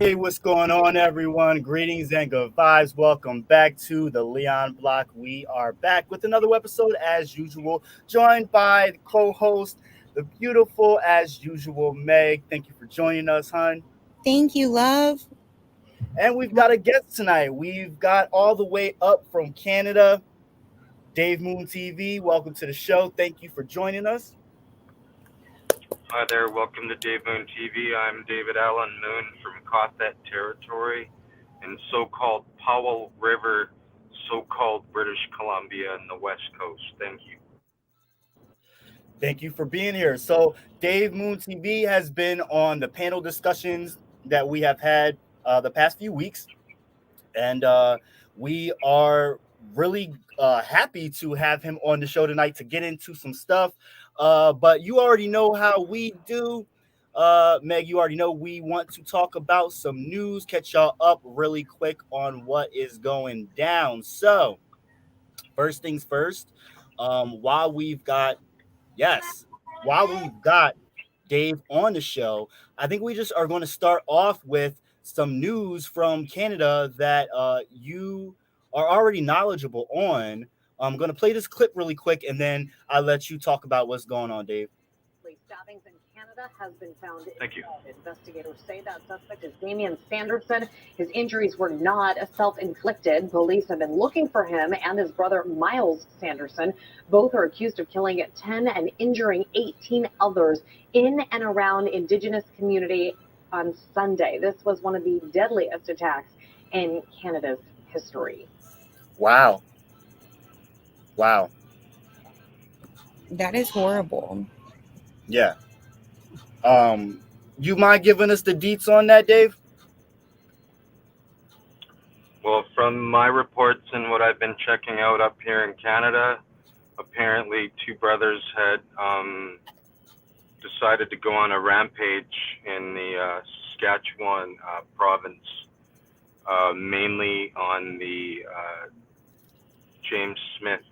Hey, what's going on, everyone? Greetings and good vibes. Welcome back to the Leon Block. We are back with another episode as usual, joined by the co-host, the beautiful as usual, Meg. Thank you for joining us, hon. Thank you, love. And we've got a guest tonight. We've got all the way up from Canada, Davemoontv. Welcome to the show. Thank you for joining us. Hi there, welcome to Davemoontv. I'm David Allen Moon from Cothet Territory in so-called Powell River, so-called British Columbia in the West Coast. Thank you. Thank you for being here. So, Dave Moon TV has been on the panel discussions that we have had the past few weeks, and we are really happy to have him on the show tonight to get into some stuff. But you already know how we do. Meg, you already know we want to talk about some news, catch y'all up really quick on what is going down. So, first things first, while we've got Yes. While we've got Dave on the show, I think we just are going to start off with some news from Canada that you are already knowledgeable on. I'm going to play this clip really quick and then I'll let you talk about what's going on, Dave. Stabbings in Canada has been found. Thank you. Investigators say that suspect is Damian Sanderson. His injuries were not self-inflicted. Police have been looking for him and his brother Miles Sanderson. Both are accused of killing 10 and injuring 18 others in and around Indigenous community on Sunday. This was one of the deadliest attacks in Canada's history. Wow. That is horrible. Yeah. You mind giving us the deets on that, Dave? Well, from my reports and what I've been checking out up here in Canada, apparently two brothers had decided to go on a rampage in the Saskatchewan province, mainly on the James Smith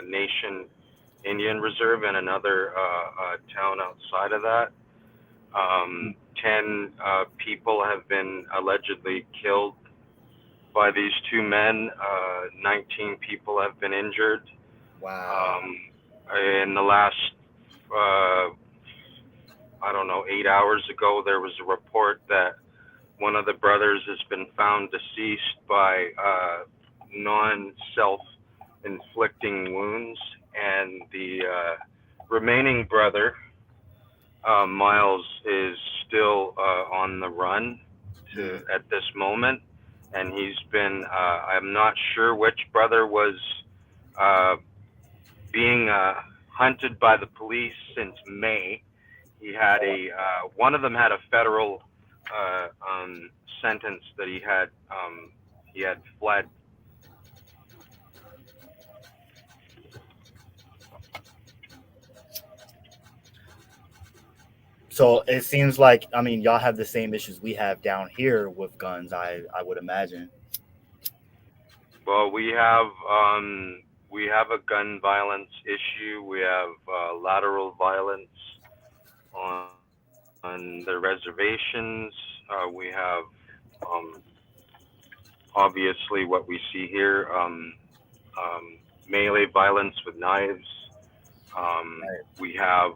Nation Indian Reserve and another town outside of that. 10 people have been allegedly killed by these two men. 19 people have been injured. Wow. In the last, 8 hours ago, there was a report that one of the brothers has been found deceased by non-self-inflicting wounds, and the remaining brother, Miles, is still on the run at this moment, and he's been, I'm not sure which brother was being hunted by the police since May. He had one of them had a federal sentence that he had fled. So it seems like, I mean, y'all have the same issues we have down here with guns, I would imagine. Well, we have a gun violence issue. We have lateral violence on the reservations. We have obviously what we see here, melee violence with knives. We have.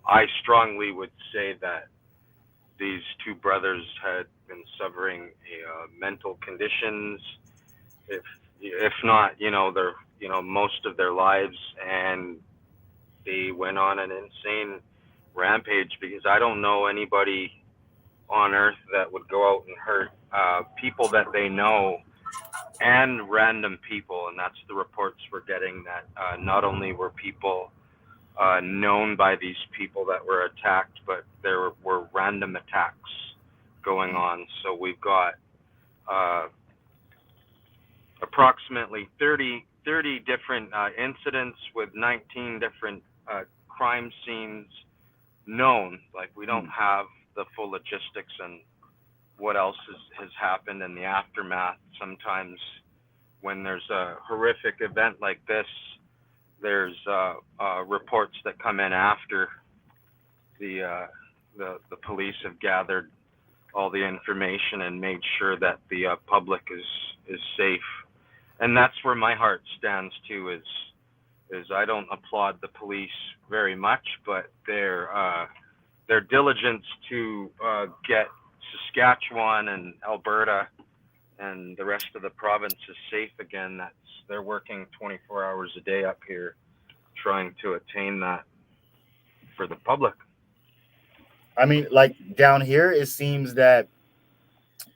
I strongly would say that these two brothers had been suffering mental conditions, if not, most of their lives, and they went on an insane rampage, because I don't know anybody on earth that would go out and hurt people that they know and random people. And that's the reports we're getting, that not only were people known by these people that were attacked, but there were random attacks going on. So we've got approximately 30 different incidents with 19 different crime scenes known. Like, we don't have the full logistics and what else has happened in the aftermath. Sometimes when there's a horrific event like this, there's reports that come in after the police have gathered all the information and made sure that the public is safe. And that's where my heart stands too. Is I don't applaud the police very much, but their diligence to get Saskatchewan and Alberta and the rest of the province is safe again. They're working 24 hours a day up here, trying to attain that for the public. I mean, like down here, it seems that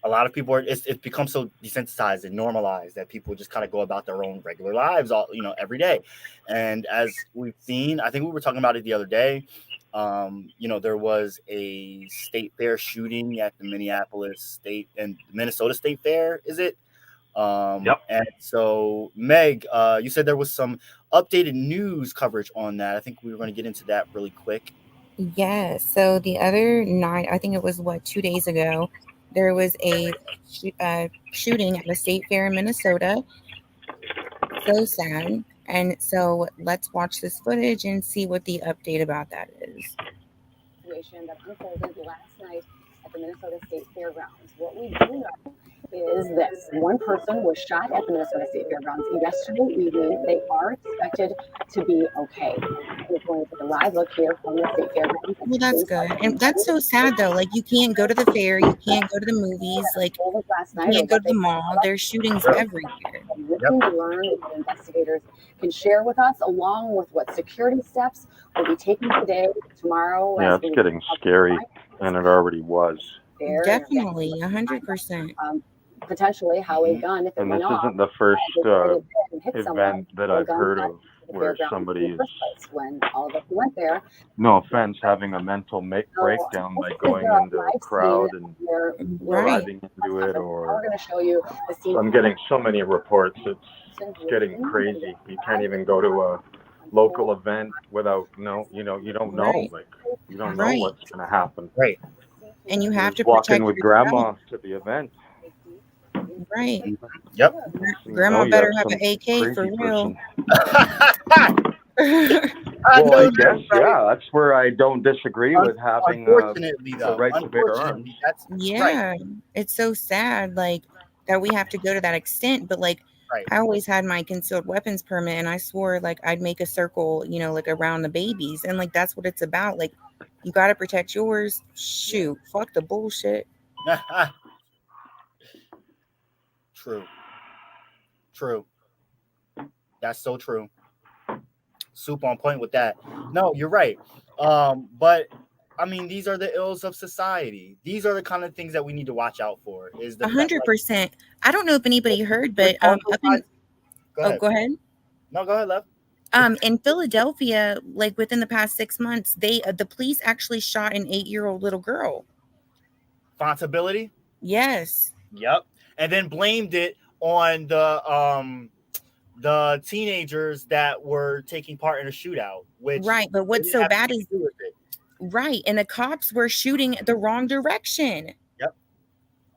a lot of people it's become so desensitized and normalized that people just kind of go about their own regular lives every day. And as we've seen, I think we were talking about it the other day. There was a state fair shooting at the Minneapolis State and Minnesota State Fair, is it? Yep. And so, Meg, you said there was some updated news coverage on that. I think we were going to get into that really quick. Yeah. So the other night, I think it was 2 days ago, there was a shooting at a state fair in Minnesota. So sad. And so let's watch this footage and see what the update about that is. Situation that unfolded last night at the Minnesota State Fairgrounds. What we do know is this: one person was shot at the Minnesota State Fairgrounds yesterday evening. They are expected to be okay. We're going to take a live look here from the State Fairgrounds. Well, that's good. And that's so sad, though. Like, you can't go to the fair. You can't go to the movies. Like, you can't go to the mall. There's shootings everywhere. Looking to learn what investigators can share with us, along with what security steps will be taken today, tomorrow. Yeah, it's getting scary, and it already was. Definitely, 100%. Potentially how a gun, if it And went this off, isn't the first hit event that I've heard of where somebody is, when all of us went there, no offense, having a mental breakdown by going into a crowd and driving into it, or we're going to show you the scene. I'm getting so many reports. It's getting crazy. You can't even go to a local event without you don't know. Right. Like, you don't know what's going to happen. Right. And you have to walking with yourself. grandma to the event. Right. Yep. Grandma better have an AK for real. Well, I guess, yeah, that's where I don't disagree with having unfortunately, the right to bear arms. Yeah, it's so sad, like, that we have to go to that extent. But like, I always had my concealed weapons permit, and I swore like I'd make a circle, like around the babies, and like that's what it's about. Like, you got to protect yours. Shoot, fuck the bullshit. True. That's so true. Super on point with that. No, you're right. But I mean, these are the ills of society. These are the kind of things that we need to watch out for. Is 100%. I don't know if anybody heard, but go ahead. Go ahead. No, go ahead, Lev. In Philadelphia, like within the past 6 months, the police actually shot an 8-year-old little girl. Responsibility? Yes. Yep. And then blamed it on the teenagers that were taking part in a shootout. Which right, but what's so bad is right, and the cops were shooting the wrong direction. Yep.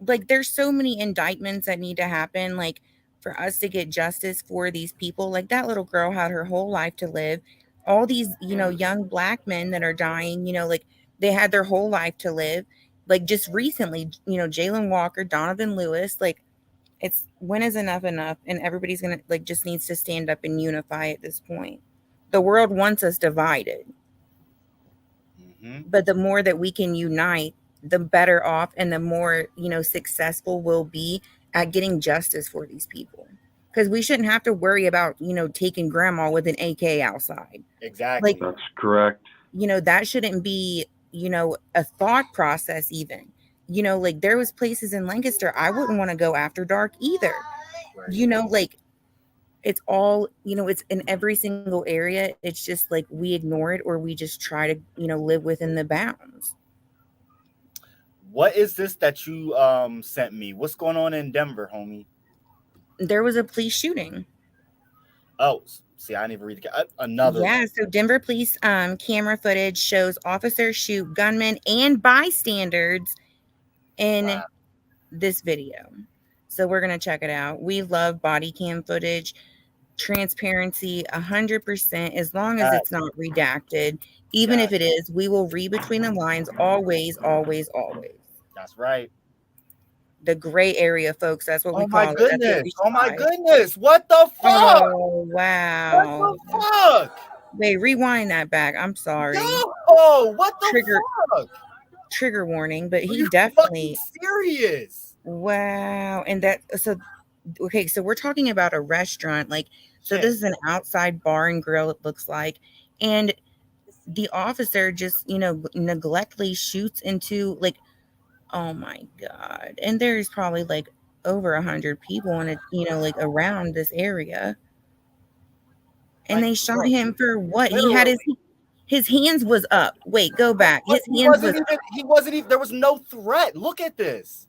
Like, there's so many indictments that need to happen, like, for us to get justice for these people. Like, that little girl had her whole life to live. All these, young black men that are dying, like, they had their whole life to live. Like, just recently, Jalen Walker, Donovan Lewis, like, it's when is enough, and everybody's gonna just needs to stand up and unify at this point. The world wants us divided. But the more that we can unite, the better off and the more, successful we'll be at getting justice for these people. Because we shouldn't have to worry about, taking grandma with an AK outside. Exactly. Like, that's correct. That shouldn't be, a thought process even. Like, there was places in Lancaster I wouldn't want to go after dark either. Right. It's all, it's in every single area. It's just like we ignore it, or we just try to, live within the bounds. What is this that you sent me? What's going on in Denver, homie? There was a police shooting. Oh, see, I didn't even read another. Yeah, so Denver police camera footage shows officers shoot gunmen and bystanders in this video. So we're going to check it out. We love body cam footage. Transparency 100%, as long as it's not redacted. Even if it is, we will read between the lines always. That's right. The gray area, folks. That's what we Oh my call it. That's what goodness. we Oh my strive. goodness. What the fuck? Oh, What wow. the fuck? Wait, rewind that back. I'm sorry. Yo, what the fuck? Trigger warning, but Are he you definitely. fucking serious? Wow. And that, so, okay, so we're talking about a restaurant. Like, so Shit. this is an outside bar and grill, it looks like. And the officer just, neglectfully shoots into, like, oh my God. And there's probably like over 100 people in it, like around this area. And Like, they shot bro, him for what? He had literally. his hands was up. Wait, go back. But His hands was he wasn't even, there was no threat. Look at this.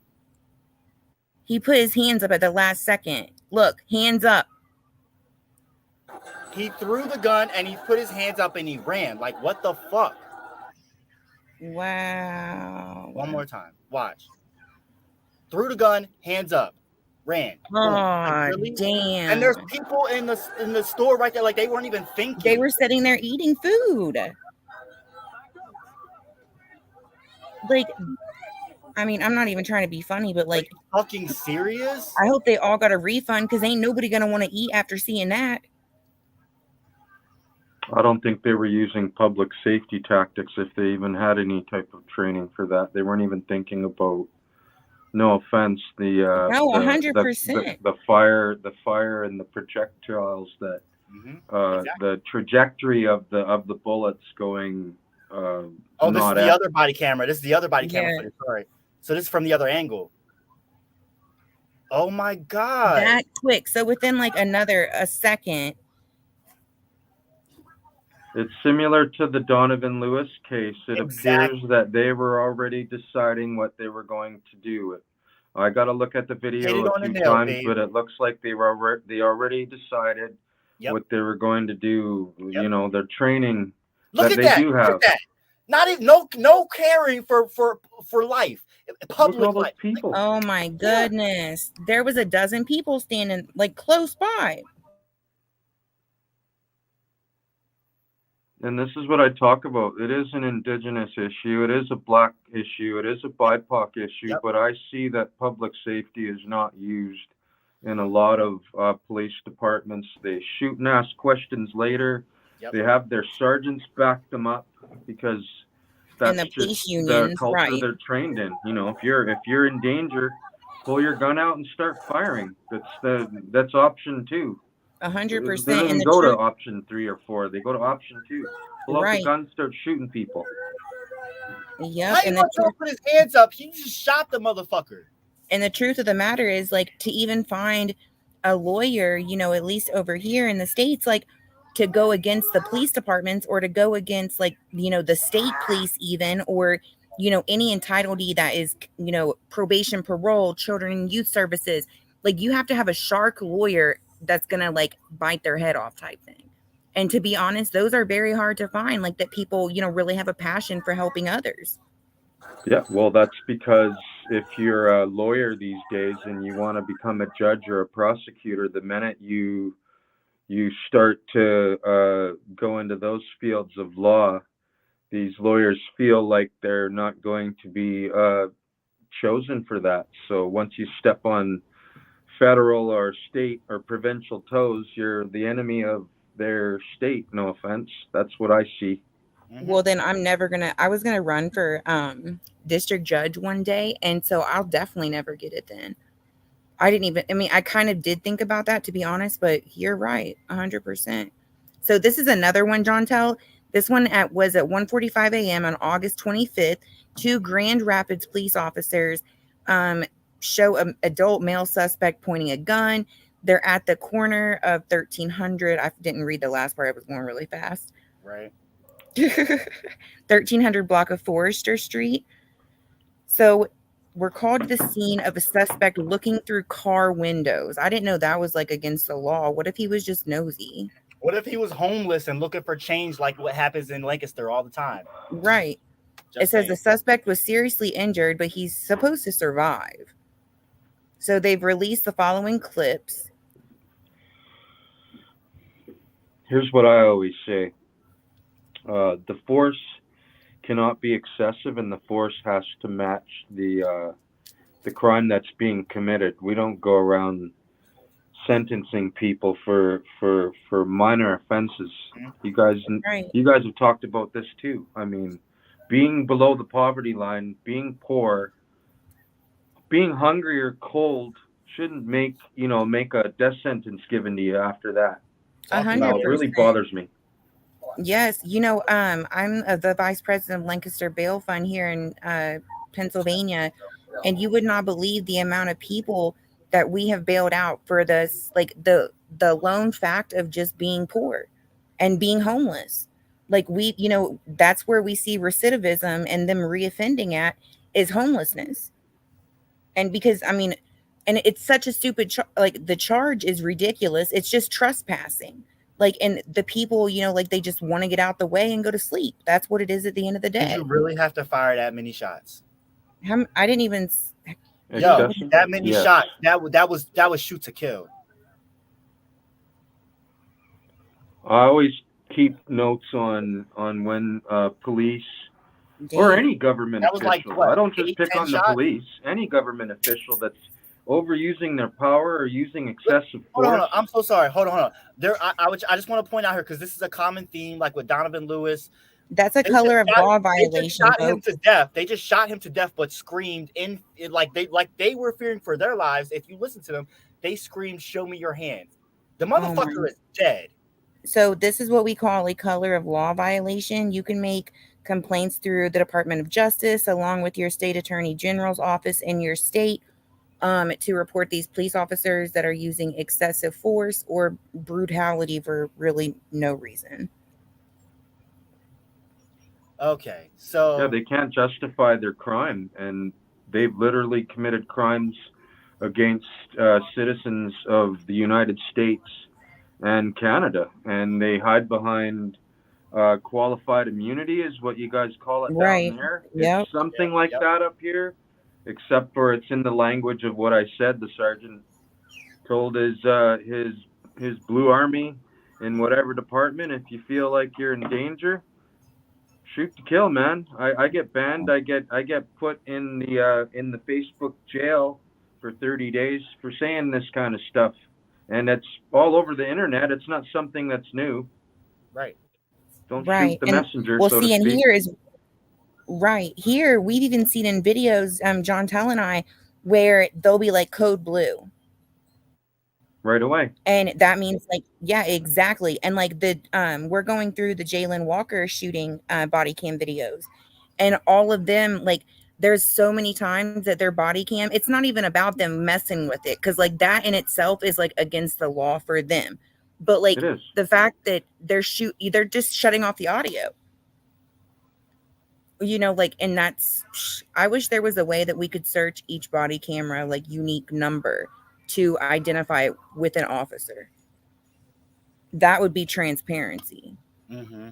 He put his hands up at the last second. Look, hands up. He threw the gun and he put his hands up and he ran. Like, what the fuck? Wow. One more time. Watch. Threw the gun, hands up, ran. Oh, like, really? damn. And there's people in the store right there, like they weren't even thinking. They were sitting there eating food. Like, I mean, I'm not even trying to be funny, but like, fucking serious? I hope they all got a refund because ain't nobody gonna want to eat after seeing that. I don't think they were using public safety tactics if they even had any type of training for that. They weren't even thinking about, no offense, No, 100%. the fire and the projectiles that Exactly. the trajectory of the bullets going. Oh, this is the other body camera. This is the other body camera. Yeah. Sorry. So this is from the other angle. Oh my God. That quick. So within like a second. It's similar to the Donovan Lewis case. It appears that they were already deciding what they were going to do. I got to look at the video a few times, but it looks like they already decided what they were going to do. Yep. You know, their training Look that at they that. do have. Look at that. Not even no caring for life. Public life. People. Oh my goodness. Yeah. There was a dozen people standing like close by. And this is what I talk about. It is an indigenous issue. It is a black issue. It is a BIPOC issue. But I see that public safety is not used in a lot of police departments. They shoot and ask questions later. They have their sergeants back them up because that's the police just unions, the culture right. They're trained in. You know, if you're in danger, pull your gun out and start firing. That's option 2. 100%. They don't even go to option 3 or 4. They go to option 2. Pull out the gun, start shooting people. Yep. How you want to put his hands up? He just shot the motherfucker. And the truth of the matter is, like, to even find a lawyer, at least over here in the States, like, to go against the police departments or to go against, like, the state police even, or, any entitled that is, probation, parole, children and youth services. Like, you have to have a shark lawyer that's gonna like bite their head off type thing. And to be honest, those are very hard to find, like that people really have a passion for helping others. Yeah, well, that's because if you're a lawyer these days and you want to become a judge or a prosecutor, the minute you start to go into those fields of law, these lawyers feel like they're not going to be chosen for that. So once you step on federal or state or provincial toes, you're the enemy of their state. No offense. That's what I see. Well, then I was gonna run for district judge one day, and so I'll definitely never get it then. I kind of did think about that, to be honest, but you're right, 100%. So this is another one, Jontel. This one was at 1:45 a.m. on August 25th. 2 Grand Rapids police officers show an adult male suspect pointing a gun. They're at the corner of 1300. I didn't read the last part. I was going really fast. Right. 1300 block of Forester Street. So we're called to the scene of a suspect looking through car windows. I didn't know that was like against the law. What if he was just nosy? What if he was homeless and looking for change like what happens in Lancaster all the time? Right. It says the suspect was seriously injured, but he's supposed to survive. So they've released the following clips. Here's what I always say. The force cannot be excessive, and the force has to match the crime that's being committed. We don't go around sentencing people for minor offenses. You guys have talked about this too. I mean, being below the poverty line, being poor, being hungry or cold shouldn't make a death sentence given to you after that. 100%. It really bothers me. Yes, I'm the vice president of Lancaster Bail Fund here in Pennsylvania, and you would not believe the amount of people that we have bailed out for this, like the lone fact of just being poor and being homeless. Like that's where we see recidivism and them reoffending at is homelessness. And because and it's such a stupid like the charge is ridiculous. It's just trespassing. Like, and the people, like they just want to get out the way and go to sleep. That's what it is at the end of the day. Did you really have to fire that many shots? I didn't even. That many shots. That was shoot to kill. I always keep notes on when police or any government official. Like, what, I don't just 8, pick on shots? The police. Any government official that's overusing their power or using excessive force. Hold on. I'm so sorry. Hold on. I just want to point out here, because this is a common theme, like with Donovan Lewis. That's a color of law violation. They just shot him to death. They just shot him to death, but screamed like they were fearing for their lives. If you listen to them, they screamed, "Show me your hands." The motherfucker is dead. So this is what we call a color of law violation. You can make complaints through the Department of Justice, along with your state attorney general's office in your state, to report these police officers that are using excessive force or brutality for really no reason. Okay, so yeah, they can't justify their crime, and they've literally committed crimes against citizens of the United States and Canada, and they hide behind qualified immunity, is what you guys call it down there. Yep. It's something like that up here, except for it's in the language of what I said. The sergeant told his Blue Army in whatever department, if you feel like you're in danger, shoot to kill, man. I get banned. I get put in the Facebook jail for 30 days for saying this kind of stuff. And it's all over the internet. It's not something that's new. Right. Don't shoot the messenger. Well, so see, to and speak. here is right here. We've even seen in videos, Jontel and I, where they'll be like code blue. Right away. And that means like, yeah, exactly. And like we're going through the Jalen Walker shooting body cam videos, and all of them, like, there's so many times that their body cam, it's not even about them messing with it, because like that in itself is like against the law for them. But like the fact that they're just shutting off the audio, like, and I wish there was a way that we could search each body camera, like unique number, to identify it with an officer. That would be transparency. Mm-hmm.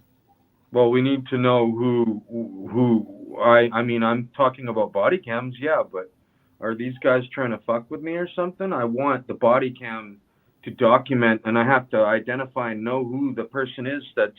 Well, we need to know who I mean, I'm talking about body cams, yeah, but are these guys trying to fuck with me or something? I want the body cam to document, and I have to identify and know who the person is that's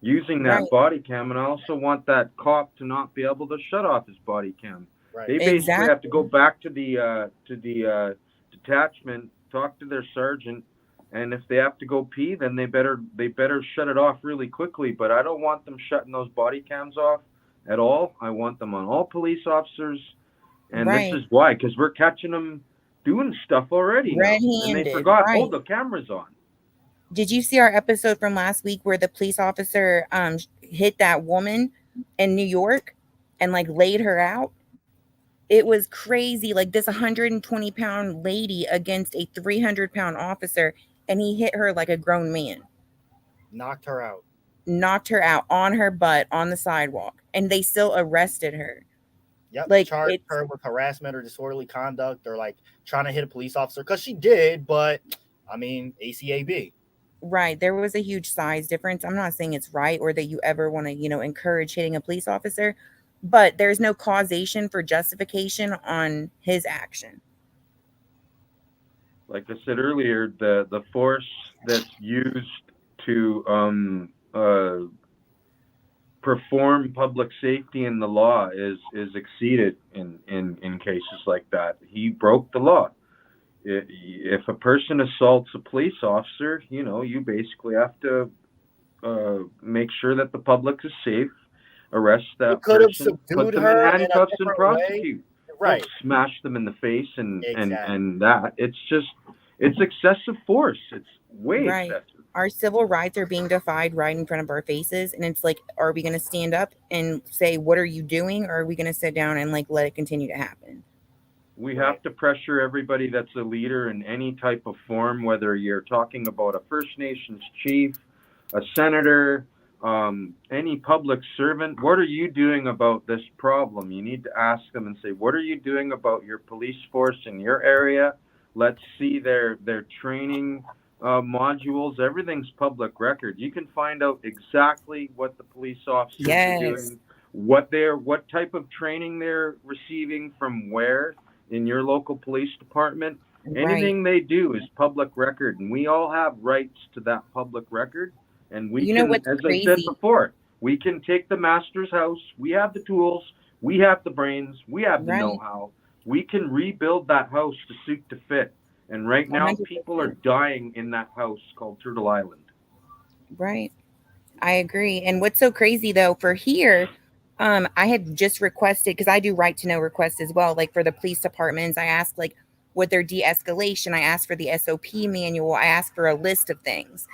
using that body cam, and I also want that cop to not be able to shut off his body cam. Right. They basically have to go back to the detachment, talk to their sergeant, and if they have to go pee, then they better shut it off really quickly. But I don't want them shutting those body cams off at all. I want them on all police officers, and this is why, because we're catching them doing stuff already, and they forgot, the camera's on. Did you see our episode from last week where the police officer hit that woman in New York and like laid her out? It was crazy. Like this 120-pound lady against a 300-pound officer, and he hit her like a grown man. Knocked her out on her butt on the sidewalk, and they still arrested her. Yep, like charged her with harassment or disorderly conduct, or like trying to hit a police officer, because she did, but I mean, ACAB. Right. There was a huge size difference. I'm not saying it's right or that you ever want to, encourage hitting a police officer, but there's no causation for justification on his action. Like I said earlier, the force that's used to perform public safety in the law is exceeded in cases like that. He broke the law. If a person assaults a police officer, you basically have to make sure that the public is safe, arrest that could have person, put subdued them in her in a handcuffs and different prosecute. way. Right. Don't smash them in the face and Exactly. that. It's excessive force. It's way Right. excessive. Our civil rights are being defied right in front of our faces. And it's like, are we going to stand up and say, what are you doing? Or are we going to sit down and like let it continue to happen? We Right. have to pressure everybody that's a leader in any type of form, whether you're talking about a First Nations chief, a senator, any public servant. What are you doing about this problem? You need to ask them and say, what are you doing about your police force in your area? Let's see their training modules. Everything's public record. You can find out exactly what the police officers are doing, what type of training they're receiving from where in your local police department. Anything they do is public record, and we all have rights to that public record. And we You know can, what's as crazy? I said before, we can take the master's house. We have the tools. We have the brains. We have the know-how. We can rebuild that house to suit to fit. And right now, 100%. people are dying in that house called Turtle Island. Right. I agree. And what's so crazy though, for here, I had just requested, because I do right to know requests as well, like for the police departments. I asked like what their de-escalation, I asked for the SOP manual, I asked for a list of things.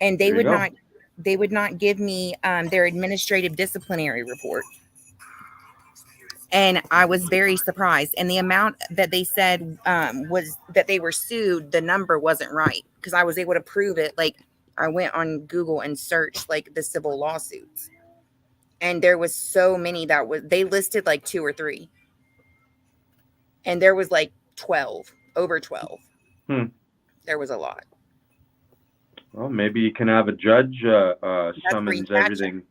And they would not give me their administrative disciplinary report. And I was very surprised. And the amount that they said was that they were sued, the number wasn't right, because I was able to prove it. Like I went on Google and searched like the civil lawsuits, and there was so many they listed like 2 or 3, and there was like 12, over 12. There was a lot. Well, maybe you can have a judge summons everything,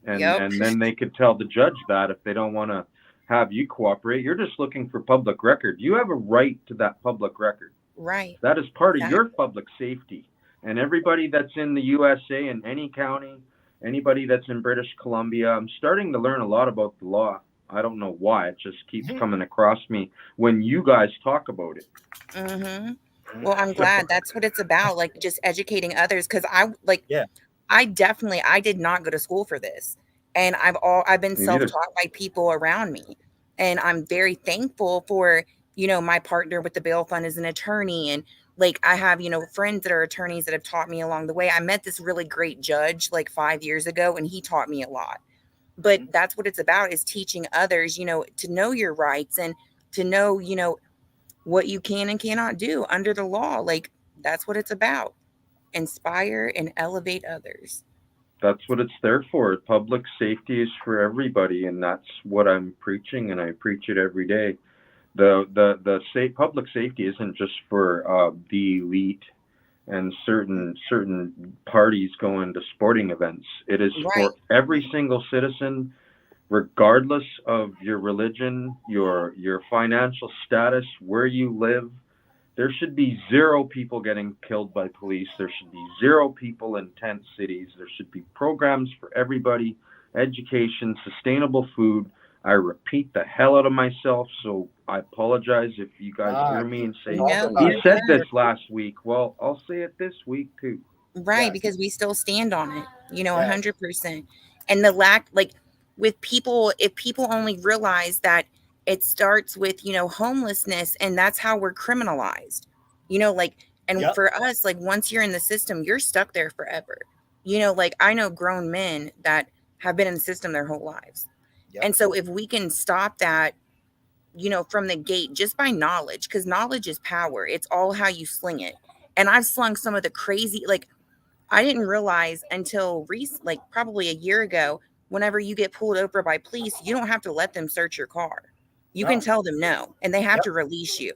and then they could tell the judge that if they don't want to have you cooperate, you're just looking for public record. You have a right to that public record. Right. That is part of your public safety. And everybody that's in the USA, in any county, anybody that's in British Columbia, I'm starting to learn a lot about the law. I don't know why. It just keeps coming across me when you guys talk about it. Mm-hmm. Well, I'm glad. That's what it's about, like just educating others. Because I did not go to school for this, and I've been self-taught by people around me, and I'm very thankful for my partner with the bail fund is an attorney, and like I have friends that are attorneys that have taught me along the way. I met this really great judge like 5 years ago, and he taught me a lot. But that's what it's about, is teaching others, to know your rights and to know what you can and cannot do under the law. Like that's what it's about. Inspire and elevate others. That's what it's there for. Public safety is for everybody, and that's what I'm preaching, and I preach it every day. The public safety isn't just for the elite and certain parties going to sporting events. It is for every single citizen, regardless of your religion, your financial status, where you live. There should be 0 people getting killed by police. There should be 0 people in tent cities. There should be programs for everybody, education, sustainable food. I repeat the hell out of myself, so I apologize if you guys hear me and say, he said this last week. Well, I'll say it this week too. Right, because we still stand on it, 100%. And the lack, like with people, if people only realize that it starts with, homelessness, and that's how we're criminalized, for us, like once you're in the system, you're stuck there forever. Like I know grown men that have been in the system their whole lives. And so if we can stop that, from the gate, just by knowledge, because knowledge is power. It's all how you sling it. And I've slung some of the crazy, like I didn't realize until like probably a year ago, whenever you get pulled over by police, you don't have to let them search your car. You can tell them no, and they have to release you.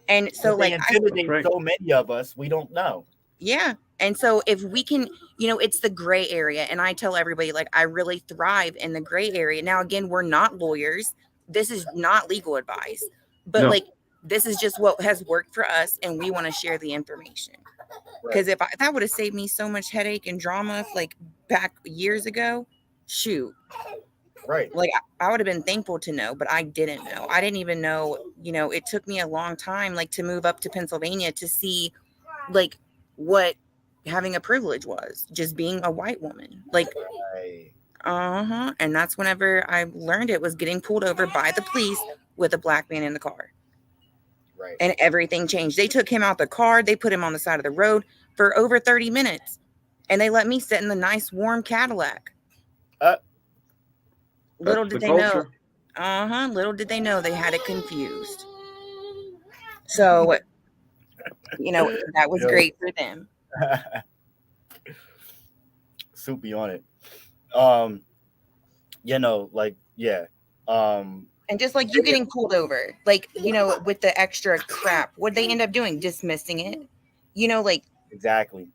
And so they intimidate so many of us, we don't know. Yeah. And so if we can, it's the gray area. And I tell everybody, like, I really thrive in the gray area. Now, again, we're not lawyers. This is not legal advice, but like, this is just what has worked for us. And we want to share the information. Because if that would have saved me so much headache and drama, like back years ago, shoot. Right. Like, I would have been thankful to know, but I didn't know. I didn't even know, it took me a long time, like, to move up to Pennsylvania to see, like, what having a privilege was, just being a white woman. Like, Right. and that's whenever I learned it, was getting pulled over by the police with a black man in the car. Right. And everything changed. They took him out the car. They put him on the side of the road for over 30 minutes. And they let me sit in the nice, warm Cadillac. Little did they know. Little did they know they had it confused. So, that was great for them. Soupy on it. Like, yeah. And just like you getting pulled over, like, with the extra crap, what they end up doing? Dismissing it. Like, exactly.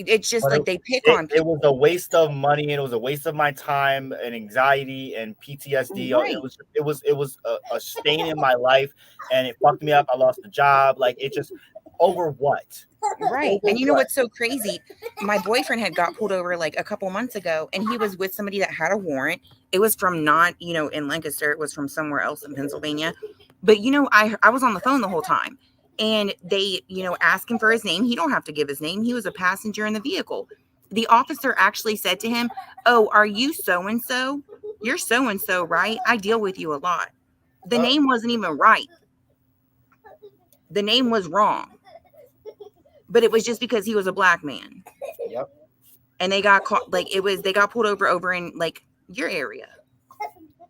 It's just like they pick on people. It was a waste of money, and it was a waste of my time and anxiety and PTSD. Right. It was a stain in my life, and it fucked me up. I lost the job. Like, it just over what? Right. And you know what's so crazy? My boyfriend had got pulled over like a couple months ago, and he was with somebody that had a warrant. It was from not, in Lancaster. It was from somewhere else in Pennsylvania. But, I was on the phone the whole time. And they, ask him for his name. He don't have to give his name. He was a passenger in the vehicle. The officer actually said to him, "Oh, are you so-and-so? You're so-and-so, right? I deal with you a lot." The name wasn't even right. The name was wrong. But it was just because he was a black man. Yep. And they got caught, like, they got pulled over in, like, your area.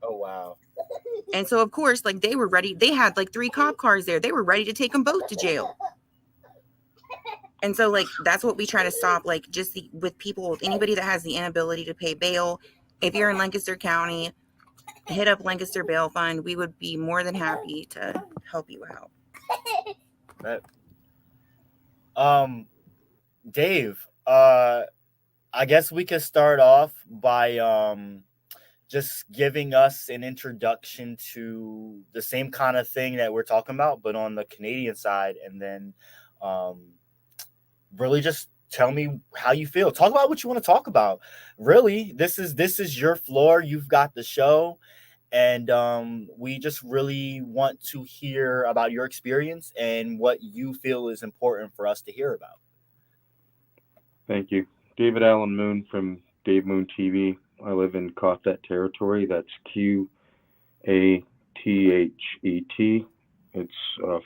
Oh, wow. And so, of course, like, they were ready. They had like 3 cop cars there. They were ready to take them both to jail. And so, like, that's what we try to stop, like, just with people, with anybody that has the inability to pay bail. If you're in Lancaster County, hit up Lancaster Bail Fund. We would be more than happy to help you out. Dave, I guess we could start off by just giving us an introduction to the same kind of thing that we're talking about, but on the Canadian side, and then really just tell me how you feel. Talk about what you want to talk about. Really, this is your floor. You've got the show, and we just really want to hear about your experience and what you feel is important for us to hear about. Thank you. David Allen Moon from Davemoontv. I live in Cothet territory. That's Qathet. It's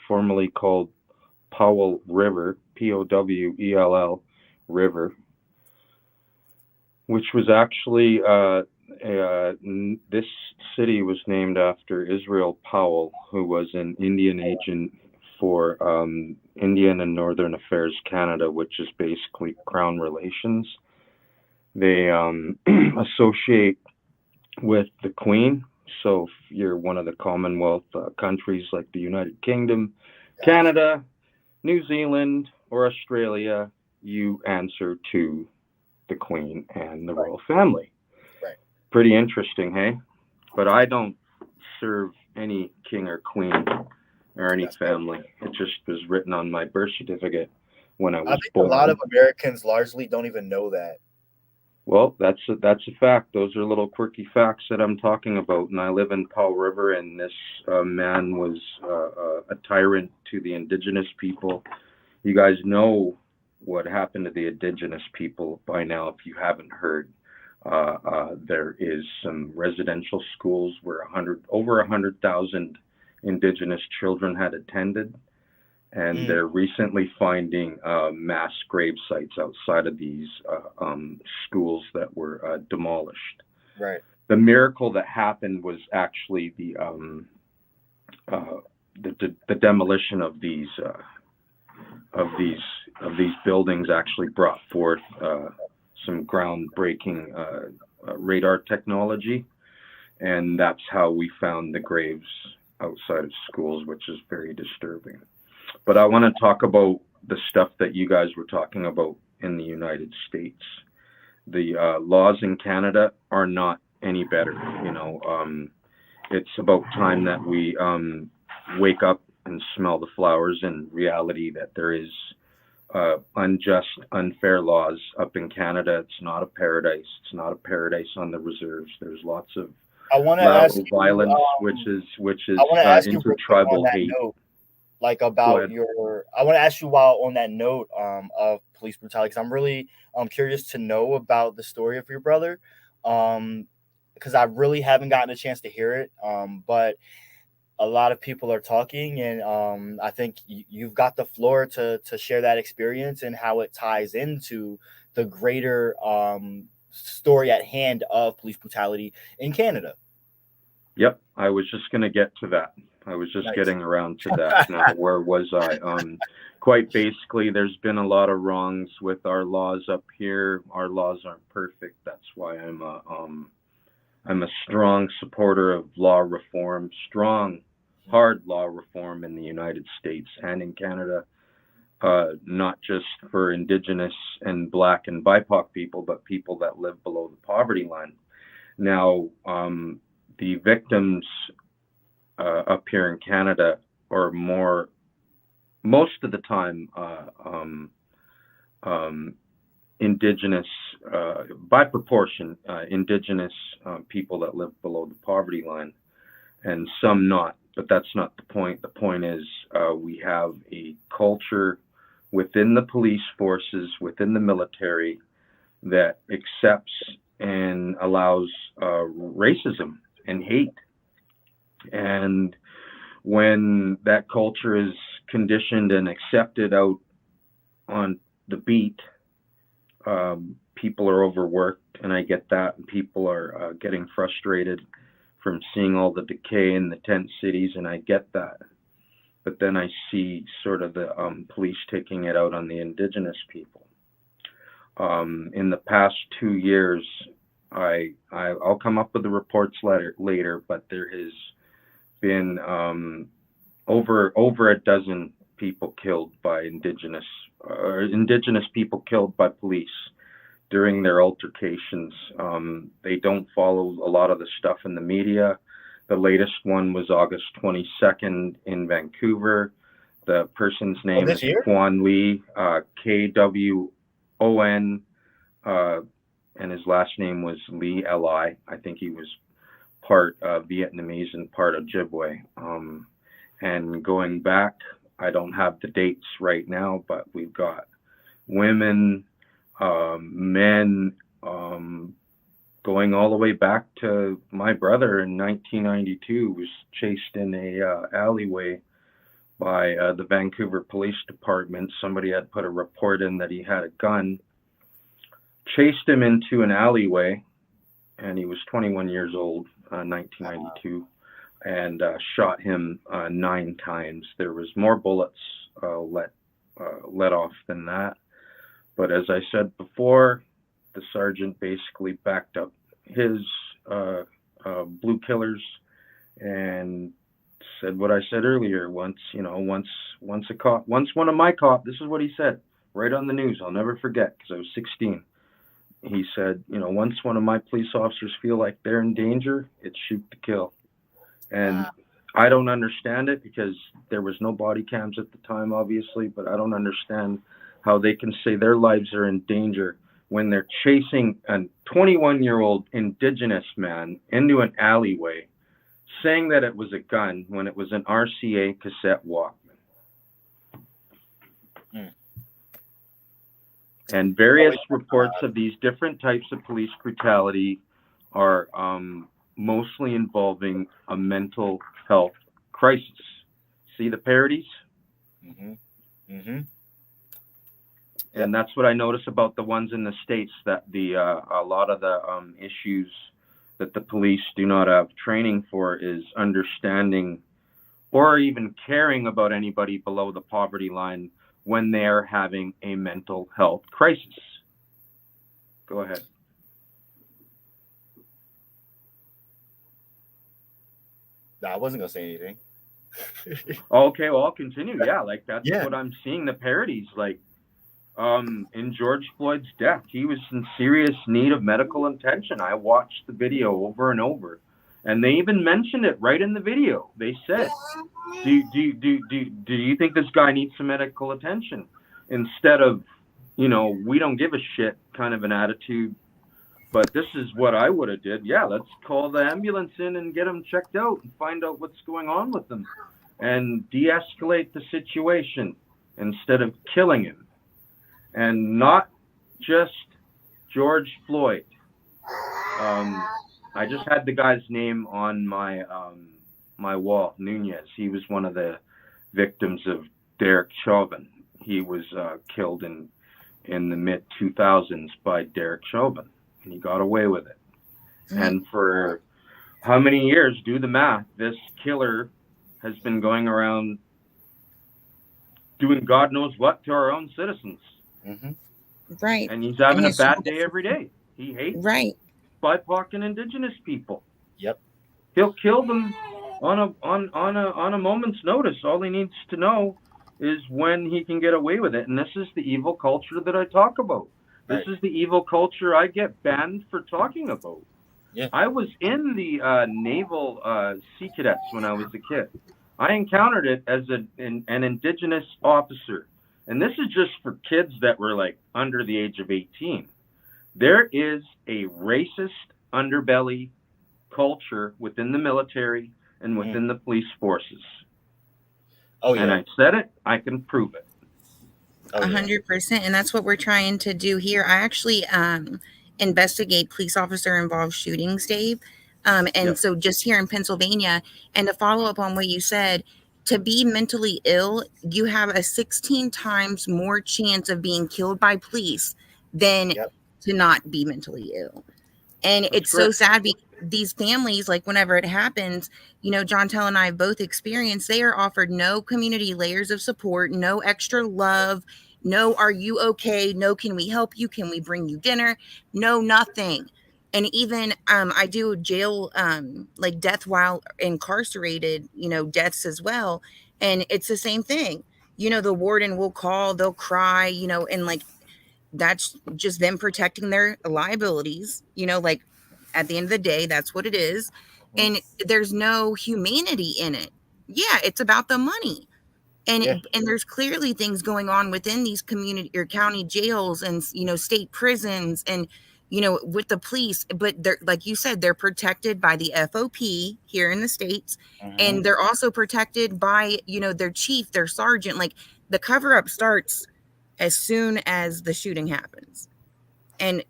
formerly called Powell River, Powell River, which was actually this city was named after Israel Powell, who was an Indian agent for Indian and Northern Affairs Canada, which is basically Crown relations. They associate with the Queen. So if you're one of the Commonwealth countries like the United Kingdom, Canada, New Zealand, or Australia, you answer to the Queen and the royal family. Right. Pretty interesting, hey? But I don't serve any king or queen or any family. It just was written on my birth certificate when I was born. A lot of Americans largely don't even know that. Well, that's a fact. Those are little quirky facts that I'm talking about. And I live in Powell River, and this man was a tyrant to the indigenous people. You guys know what happened to the indigenous people by now, if you haven't heard. There is some residential schools where over 100,000 indigenous children had attended. And they're recently finding mass grave sites outside of these schools that were demolished. Right. The miracle that happened was actually the demolition of these buildings actually brought forth some groundbreaking radar technology, and that's how we found the graves outside of schools, which is very disturbing. But I want to talk about the stuff that you guys were talking about in the United States. The laws in Canada are not any better. It's about time that we wake up and smell the flowers in reality that there is unjust, unfair laws up in Canada. It's not a paradise. It's not a paradise on the reserves. There's lots of I want to ask you, violence, which is I want to ask you real quick on intertribal that hate. note, like about your. I want to ask you while on that note of police brutality, because I'm really curious to know about the story of your brother, because I really haven't gotten a chance to hear it, but a lot of people are talking, and I think you've got the floor to share that experience and how it ties into the greater story at hand of police brutality in Canada. Yep, I was just going to get to that. I was just Nice. getting around to that. Now, where was I? Quite basically, there's been a lot of wrongs with our laws up here. Our laws aren't perfect. That's why I'm a strong supporter of law reform, strong, hard law reform in the United States and in Canada, not just for Indigenous and Black and BIPOC people, but people that live below the poverty line. Now, the victims up here in Canada are most of the time, Indigenous, by proportion, Indigenous people that live below the poverty line, and some not, but that's not the point. The point is we have a culture within the police forces, within the military, that accepts and allows racism and hate. And when that culture is conditioned and accepted out on the beat, people are overworked, and I get that, and people are getting frustrated from seeing all the decay in the tent cities, and I get that. But then I see sort of the police taking it out on the Indigenous people. In the past 2 years, I'll come up with the reports later, but there has been over a dozen people killed by Indigenous people killed by police during their altercations. They don't follow a lot of the stuff in the media. The latest one was August 22nd in Vancouver. The person's name is Quan Lee, Kwon, and his last name was Lee, Li. I think he was part Vietnamese and part Ojibwe. And going back, I don't have the dates right now, but we've got women, men, going all the way back to my brother in 1992 was chased in a alleyway by the Vancouver Police Department. Somebody had put a report in that he had a gun, chased him into an alleyway, and he was 21 years old, 1992, and shot him 9 times. There was more bullets let off than that. But as I said before, the sergeant basically backed up his blue killers and said what I said earlier. Once one of my cops, this is what he said right on the news. I'll never forget, because I was 16. He said, once one of my police officers feel like they're in danger, it's shoot to kill. And I don't understand it, because there was no body cams at the time, obviously, but I don't understand how they can say their lives are in danger when they're chasing a 21-year-old Indigenous man into an alleyway, saying that it was a gun when it was an RCA cassette Walkman. And various reports of these different types of police brutality are mostly involving a mental health crisis. See the parodies? Mm-hmm. Mm-hmm. And that's what I notice about the ones in the States, that a lot of the issues that the police do not have training for is understanding or even caring about anybody below the poverty line when they're having a mental health crisis. Go ahead. No, I wasn't going to say anything. Okay, well, I'll continue. Yeah, that's what I'm seeing, the parodies. In George Floyd's death, he was in serious need of medical attention. I watched the video over and over, and they even mentioned it right in the video. They said, do you think this guy needs some medical attention? instead of, we don't give a shit kind of an attitude. But this is what I would have did. Yeah, let's call the ambulance in and get him checked out and find out what's going on with him and de-escalate the situation instead of killing him. And not just George Floyd. I just had the guy's name on my my wall, Nunez. He was one of the victims of Derek Chauvin. He was killed in the mid-2000s by Derek Chauvin, and he got away with it. Mm-hmm. And for how many years, do the math, this killer has been going around doing God knows what to our own citizens. Mm-hmm. Right. And he's having a bad day every day. He hates BIPOC and Indigenous people. Yep. He'll kill them on a moment's notice. All he needs to know is when he can get away with it. And this is the evil culture that I talk about. This is the evil culture I get banned for talking about. Yeah. I was in the Naval Sea Cadets when I was a kid. I encountered it as an Indigenous officer. And this is just for kids that were like under the age of 18. There is a racist underbelly culture within the military and within the police forces. Oh, yeah. And I said it, I can prove it. 100%. And that's what we're trying to do here. I actually investigate police officer involved shootings, Dave. So just here in Pennsylvania, and to follow up on what you said, to be mentally ill, you have a 16 times more chance of being killed by police than to not be mentally ill. And it's so sad. These families, like whenever it happens, Jontel and I have both experienced, they are offered no community layers of support, no extra love, no, are you okay? No, can we help you? Can we bring you dinner? No, nothing. And even I do jail, like death while incarcerated, deaths as well. And it's the same thing. The warden will call, they'll cry, and like, that's just them protecting their liabilities, like at the end of the day, that's what it is. And there's no humanity in it. Yeah, it's about the money. And and there's clearly things going on within these community or county jails and, state prisons and, with the police. But they're, like you said, they're protected by the FOP here in the States. Mm-hmm. And they're also protected by, their chief, their sergeant. Like the cover up starts as soon as the shooting happens. And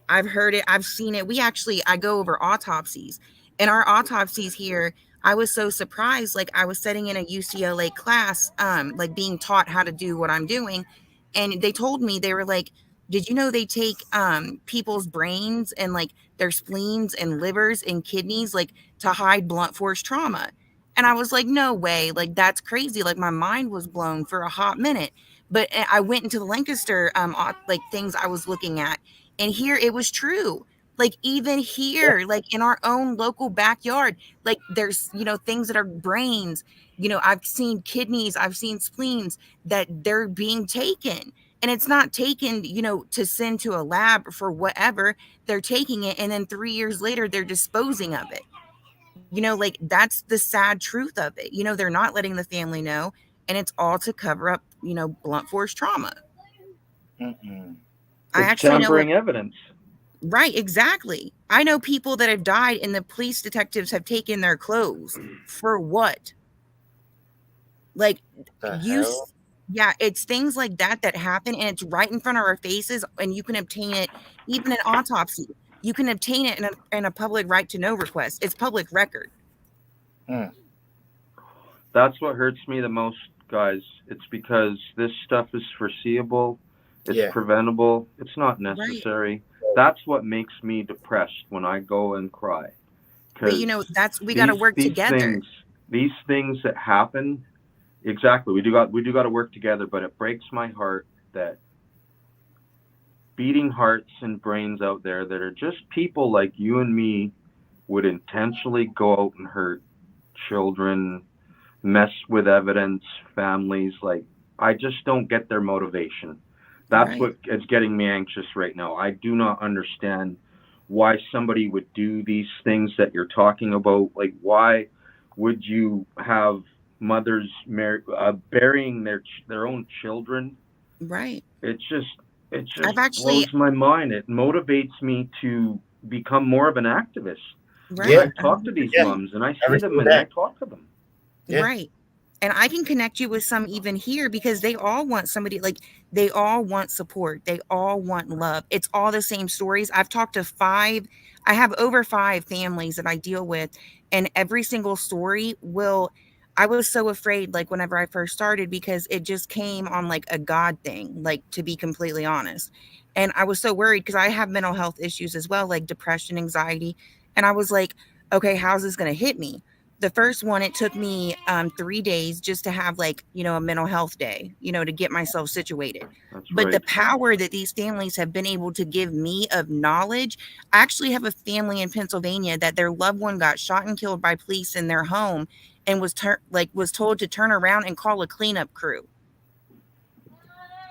I've heard it. I've seen it. I go over autopsies. In our autopsies here, I was so surprised. Like I was sitting in a UCLA class, like being taught how to do what I'm doing. And they told me, they were like, did you know they take people's brains and like their spleens and livers and kidneys, like to hide blunt force trauma? And I was like, no way. Like, that's crazy. Like my mind was blown for a hot minute. But I went into the Lancaster, like things I was looking at, and here it was true. Like even here, like in our own local backyard, like there's, things that are brains, I've seen kidneys, I've seen spleens that they're being taken, and it's not taken, to send to a lab for whatever. They're taking it. And then 3 years later, they're disposing of it. Like that's the sad truth of it. They're not letting the family know. And it's all to cover up, blunt force trauma. Mm-mm. I actually tampering evidence. Right, exactly. I know people that have died and the police detectives have taken their clothes. For what? Like it's things like that happen, and it's right in front of our faces, and you can obtain it even in autopsy. You can obtain it in a public right to know request. It's public record. That's what hurts me the most, guys. It's because this stuff is foreseeable. It's preventable. It's not necessary. Right. That's what makes me depressed when I go and cry. But we got to work together. These things that happen, exactly. We do got to work together. But it breaks my heart that beating hearts and brains out there that are just people like you and me would intentionally go out and hurt children, mess with evidence, families. Like, I just don't get their motivation. That's what is getting me anxious right now. I do not understand why somebody would do these things that you're talking about. Like, why would you have mothers burying their own children Right. It just I've actually, blows my mind. It motivates me to become more of an activist. When Yeah. right. I talk to these Yeah. mums and I Every see them single and I day. talk to them. Yeah. Right. And I can connect you with some even here because they all want somebody, like, they all want support. They all want love. It's all the same stories. I've talked to I have over 5 families that I deal with, and every single story I was so afraid, like, whenever I first started, because it just came on like a God thing, like, to be completely honest. And I was so worried because I have mental health issues as well, like depression, anxiety. And I was like, okay, how's this going to hit me? The first one, it took me 3 days just to have, like, a mental health day, to get myself situated. That's But the right. power that these families have been able to give me of knowledge, I actually have a family in Pennsylvania that their loved one got shot and killed by police in their home and was told to turn around and call a cleanup crew.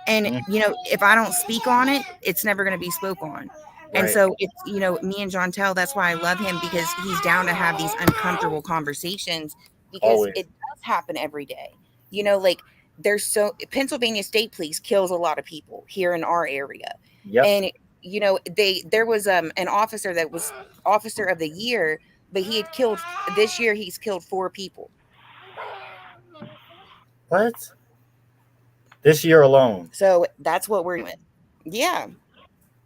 And, if I don't speak on it, it's never going to be spoke on. And Right. so it's, me and Jontel, that's why I love him, because he's down to have these uncomfortable conversations, because Always. it does happen every day. Like, Pennsylvania State Police kills a lot of people here in our area. Yep. And, there was an officer that was officer of the year, but this year he's killed 4 people. What? This year alone. So that's what we're doing. Yeah.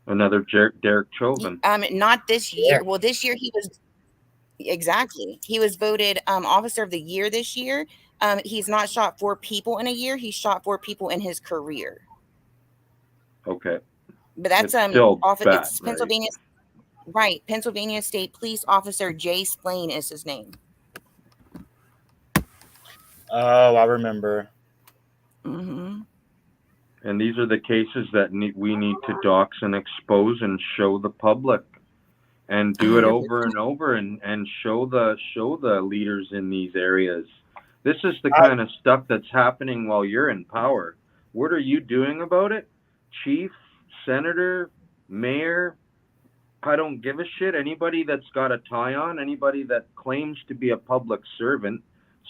Another Derek Chauvin. Not this Yeah. year. Well, this year he was exactly. He was voted officer of the year this year. He's not shot 4 people in a year. He's shot 4 people in his career. Okay. But that's It's still bad, it's right? Pennsylvania, right? Pennsylvania State Police Officer Jay Splain is his name. Oh, I remember. Mm-hmm. And these are the cases that we need to dox and expose and show the public, and do it 100%. over and over, and show the leaders in these areas. This is the I- kind of stuff that's happening while you're in power. What are you doing about it? Chief, senator, mayor, I don't give a shit. Anybody that's got a tie on, anybody that claims to be a public servant,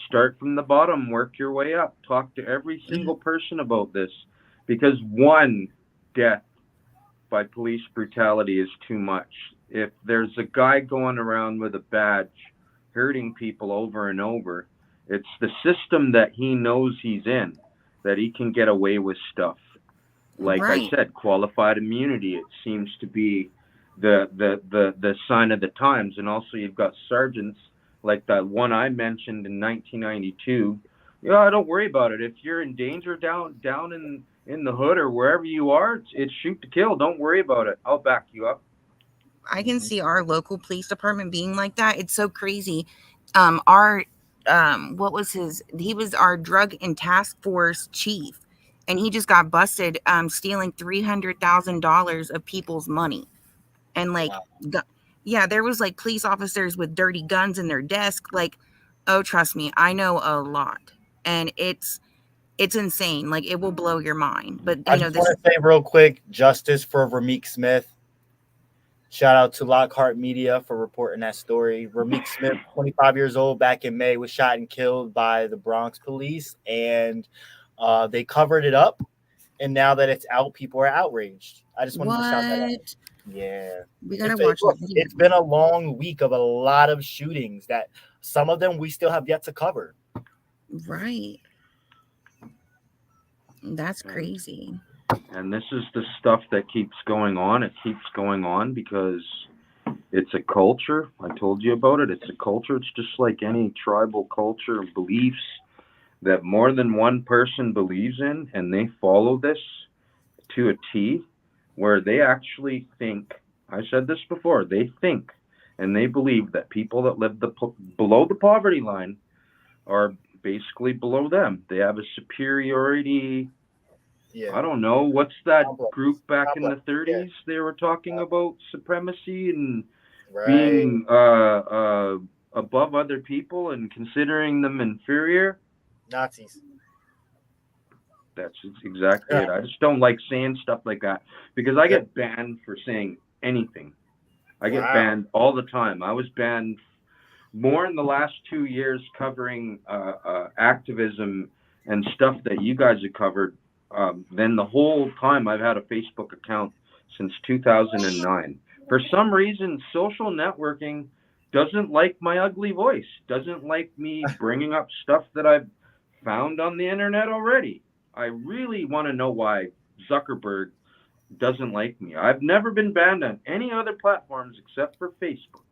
start from the bottom, work your way up. Talk to every single person about this, because one death by police brutality is too much. If there's a guy going around with a badge hurting people over and over, it's the system that he knows he's in, that he can get away with stuff. Like Right. I said, qualified immunity, it seems to be the sign of the times. And also you've got sergeants like that one I mentioned in 1992. Yeah, don't worry about it. If you're in danger down in the hood or wherever you are, it's shoot to kill. Don't worry about it. I'll back you up. I can see our local police department being like that. It's so crazy. Our what was he was our drug and task force chief, and he just got busted stealing $300,000 of people's money. And like Wow. yeah, there was like police officers with dirty guns in their desk. Like, oh, trust me, I know a lot. And it's insane. Like, it will blow your mind. But I just want to say real quick, justice for Rameek Smith. Shout out to Lockhart Media for reporting that story. Rameek Smith, 25 years old, back in May, was shot and killed by the Bronx police, and they covered it up. And now that it's out, people are outraged. I just wanted to shout that out. what? Yeah. We gotta watch that video. It's been a long week of a lot of shootings that some of them we still have yet to cover. Right. That's crazy. And this is the stuff that keeps going on. It keeps going on because it's a culture. I told you about it. It's a culture. It's just like any tribal culture and beliefs that more than one person believes in, and they follow this to a T, where they actually think, I said this before, they think and they believe that people that live below the poverty line are basically below them. They have a superiority. Yeah. I don't know. What's that Complex. group back in the Complex, 30s? yeah. They were talking about supremacy and Right. being above other people and considering them inferior. Nazis. That's exactly it. I just don't like saying stuff like that because I get banned for saying anything. I get banned all the time. I was banned more in the last 2 years covering activism and stuff that you guys have covered then the whole time I've had a Facebook account since 2009. For some reason, social networking doesn't like my ugly voice, doesn't like me bringing up stuff that I've found on the internet already. I really want to know why Zuckerberg doesn't like me. I've never been banned on any other platforms except for Facebook.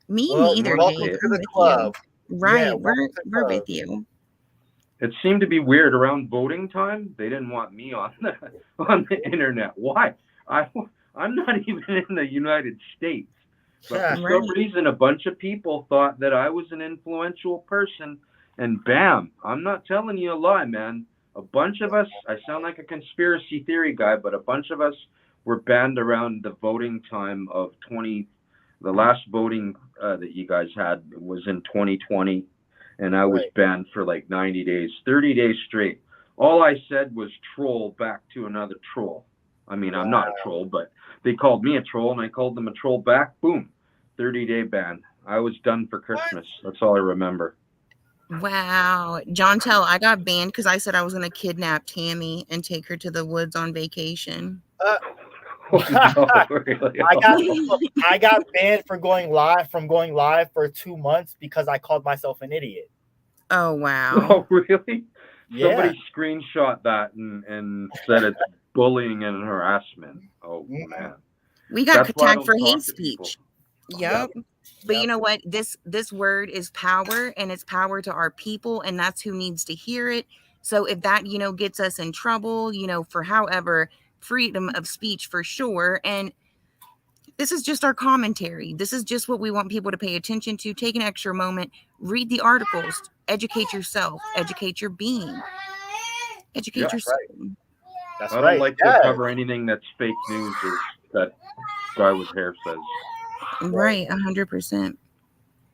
Me Well, neither, welcome Dave. to I'm the with club. you. Right. Yeah, welcome to the We're club. with you. It seemed to be weird around voting time. They didn't want me on the internet. Why? I'm not even in the United States. But for Yeah. some Right. reason, a bunch of people thought that I was an influential person, and bam! I'm not telling you a lie, man. A bunch of us. I sound like a conspiracy theory guy, but a bunch of us were banned around the voting time of 20. The last voting that you guys had was in 2020. And I was Right. banned for like 90 days, 30 days straight. All I said was troll back to another troll. I mean, I'm not a troll, but they called me a troll and I called them a troll back. Boom, 30-day ban. I was done for Christmas. That's all I remember. Wow. Jontel, I got banned because I said I was going to kidnap Tammy and take her to the woods on vacation. No, really? I got banned for going live for 2 months because I called myself an idiot. Oh, wow. Oh, really? Yeah. Somebody screenshot that and said it's bullying and harassment. Oh, man. We got That's why I tagged don't for talk hate to people. speech. Yep. But you know what? This word is power, and it's power to our people, and that's who needs to hear it. So if that, gets us in trouble, for however, freedom of speech for sure. And this is just our commentary. This is just what we want people to pay attention to. Take an extra moment, read the articles, educate yourself, educate your being, educate yourself. That's I don't right. like to cover anything that's fake news, as that guy with hair says. Right, 100%.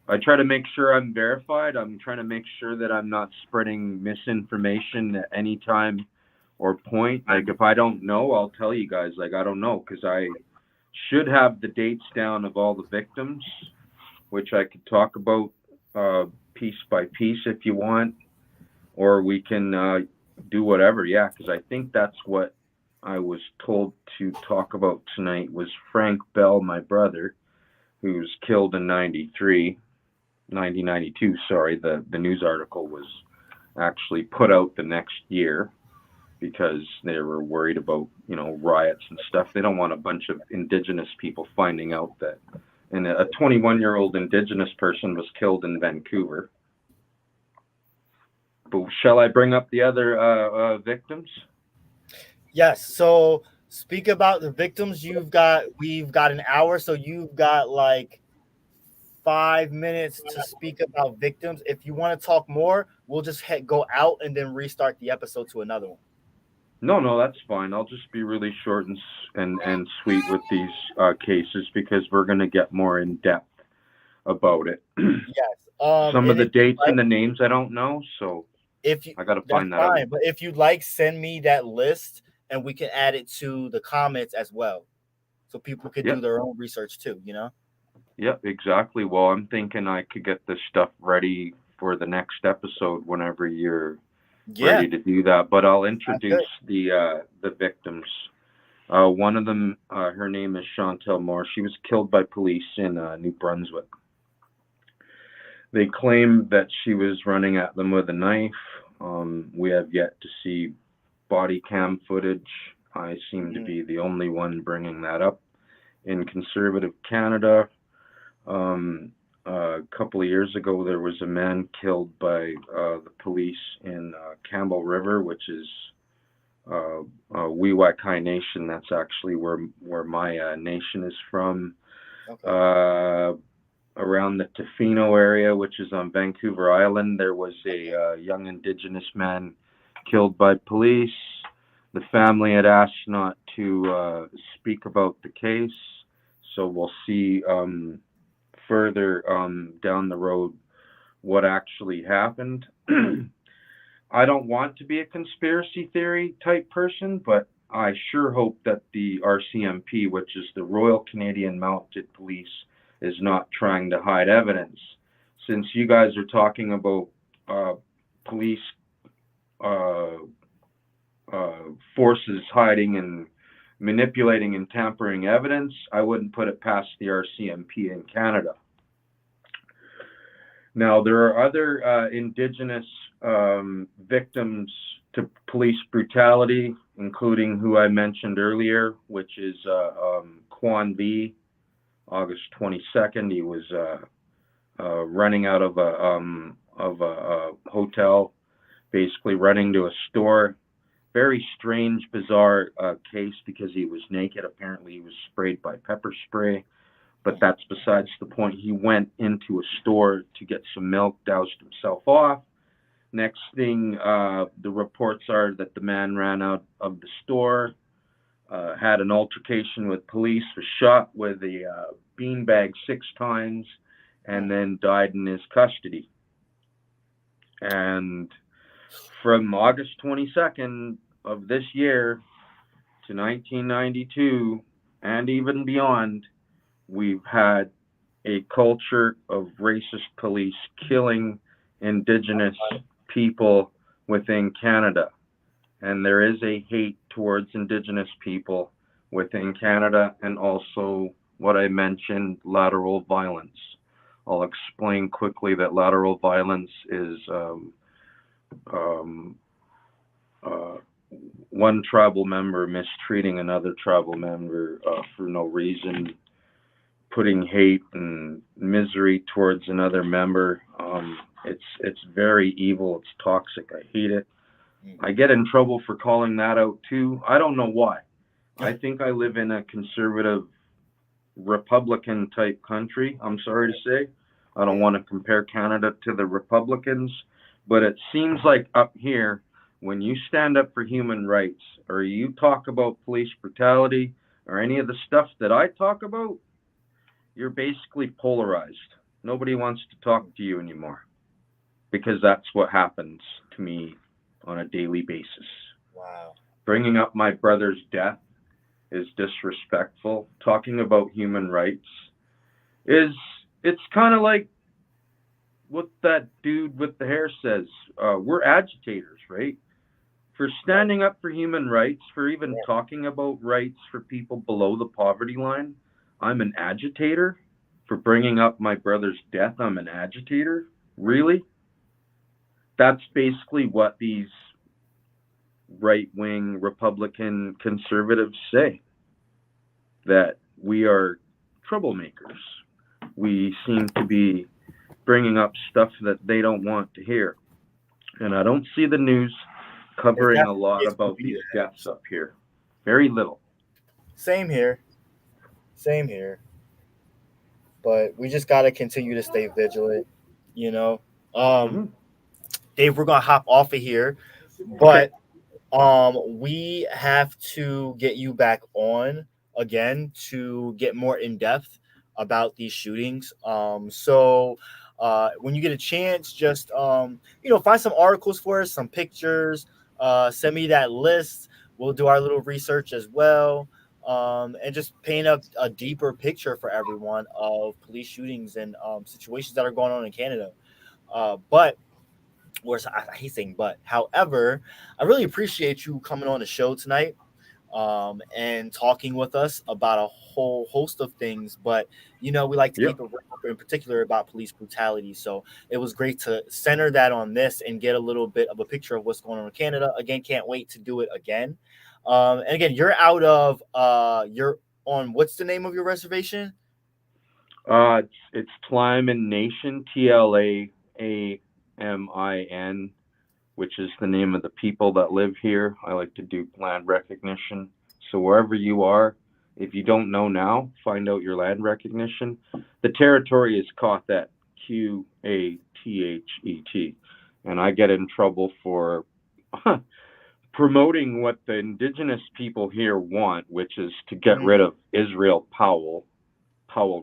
I try to make sure I'm verified. I'm trying to make sure that I'm not spreading misinformation at any time or point. Like, if I don't know, I'll tell you guys, like, I don't know, because I should have the dates down of all the victims, which I could talk about piece by piece if you want, or we can do whatever. Yeah, because I think that's what I was told to talk about tonight was Frank Bell, my brother, who was killed in 1992, sorry. The news article was actually put out the next year because they were worried about, riots and stuff. They don't want a bunch of indigenous people finding out that a 21-year-old indigenous person was killed in Vancouver. But shall I bring up the other victims? Yes. So speak about the victims. We've got an hour, so you've got like 5 minutes to speak about victims. If you want to talk more, we'll just go out and then restart the episode to another one. No, that's fine. I'll just be really short and sweet with these cases because we're going to get more in depth about it. Yes. Some of the dates and the names I don't know, so I got to find that out. But if you'd like, send me that list and we can add it to the comments as well, so people could do their own research too. Yep, exactly. Well, I'm thinking I could get this stuff ready for the next episode whenever you're ready to do that. But I'll introduce the victims. One of them, her name is Jontel Meg. She was killed by police in New Brunswick. They claim that she was running at them with a knife. We have yet to see body cam footage. I seem to be the only one bringing that up. In conservative Canada, a couple of years ago, there was a man killed by the police in Campbell River, which is Weewakai Nation. That's actually where my nation is from. Okay. Around the Tofino area, which is on Vancouver Island, there was a young Indigenous man killed by police. The family had asked not to speak about the case, so we'll see further down the road what actually happened. I don't want to be a conspiracy theory type person, but I sure hope that the RCMP, which is the Royal Canadian Mounted Police, is not trying to hide evidence. Since you guys are talking about police forces hiding and manipulating and tampering evidence, I wouldn't put it past the RCMP in Canada. Now, there are other Indigenous victims to police brutality, including who I mentioned earlier, which is Quan V, August 22nd. He was running out of a hotel, basically running to a store. Very strange, bizarre case because he was naked. Apparently, he was sprayed by pepper spray, but that's besides the point. He went into a store to get some milk, doused himself off. Next thing, the reports are that the man ran out of the store, had an altercation with police, was shot with a beanbag 6 times, and then died in his custody. And from August 22nd of this year to 1992 and even beyond, we've had a culture of racist police killing Indigenous people within Canada. And there is a hate towards Indigenous people within Canada, and also what I mentioned, lateral violence. I'll explain quickly that lateral violence is one tribal member mistreating another tribal member for no reason, putting hate and misery towards another member. It's very evil. It's toxic. I hate it. I get in trouble for calling that out too. I don't know why. I think I live in a conservative Republican type country. I'm sorry to say. I don't want to compare Canada to the Republicans, but it seems like up here, when you stand up for human rights or you talk about police brutality or any of the stuff that I talk about, you're basically polarized. Nobody wants to talk to you anymore, because that's what happens to me on a daily basis. Wow. Bringing up my brother's death is disrespectful. Talking about human rights it's kind of like what that dude with the hair says. We're agitators, right? For standing up for human rights, for even talking about rights for people below the poverty line, I'm an agitator. For bringing up my brother's death, I'm an agitator? Really? That's basically what these right-wing Republican conservatives say, that we are troublemakers. We seem to be bringing up stuff that they don't want to hear. And I don't see the news covering a lot about these deaths up here. Very little. Same here. But we just got to continue to stay vigilant, you know. Dave, we're going to hop off of here, but we have to get you back on again to get more in depth about these shootings. So when you get a chance, just find some articles for us, some pictures, send me that list. We'll do our little research as well, and just paint a deeper picture for everyone of police shootings and situations that are going on in Canada. But I hate saying but. However, I really appreciate you coming on the show tonight and talking with us about a whole host of things. But, we like to keep it in particular about police brutality. So it was great to center that on this and get a little bit of a picture of what's going on in Canada. Again, can't wait to do it again. And again, you're out of you're on, what's the name of your reservation? It's Tlamin Nation, TLAAMIN, which is the name of the people that live here. I like to do land recognition. So wherever you are, if you don't know now, find out your land recognition. The territory is Qathet, Qathet, and I get in trouble for promoting what the Indigenous people here want, which is to get rid of Israel Powell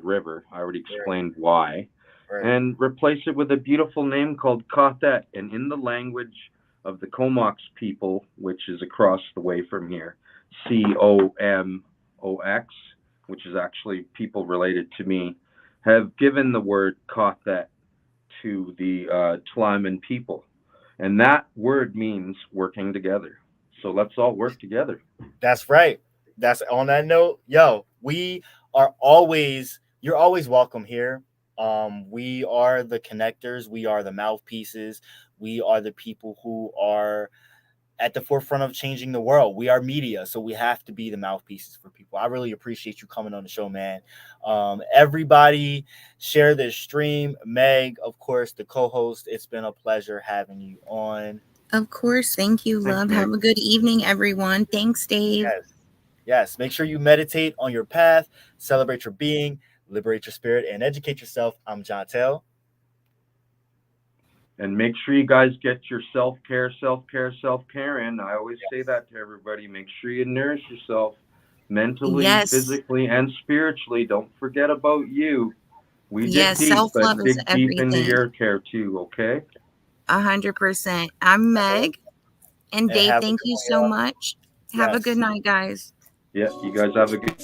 River. I already explained why. Right. And replace it with a beautiful name called Qathet. And in the language of the Comox people, which is across the way from here, Comox, which is actually people related to me, have given the word Qathet to the Tlamin people. And that word means working together. So let's all work together. That's right. That's on that note, yo, you're always welcome here. We are the connectors, we are the mouthpieces, we are the people who are at the forefront of changing the world. We are media, so we have to be the mouthpieces for people. I really appreciate you coming on the show, man. Everybody share this stream. Meg, of course, the co-host. It's been a pleasure having you on. Of course. Thank you, Thanks, love. Meg. Have a good evening, everyone. Thanks, Dave. Yes. Yes. Make sure you meditate on your path, celebrate your being, liberate your spirit, and educate yourself. I'm Jontel. And make sure you guys get your self-care in. I always say that to everybody. Make sure you nourish yourself mentally, Yes. physically, and spiritually. Don't forget about you. We Yes, dig deep, but self-love is dig deep into everything. your care too, okay? 100%. I'm Meg. And Dave, have a thank good you one, so y'all. much. Have a Yes. good night, guys. Yeah, you guys have a good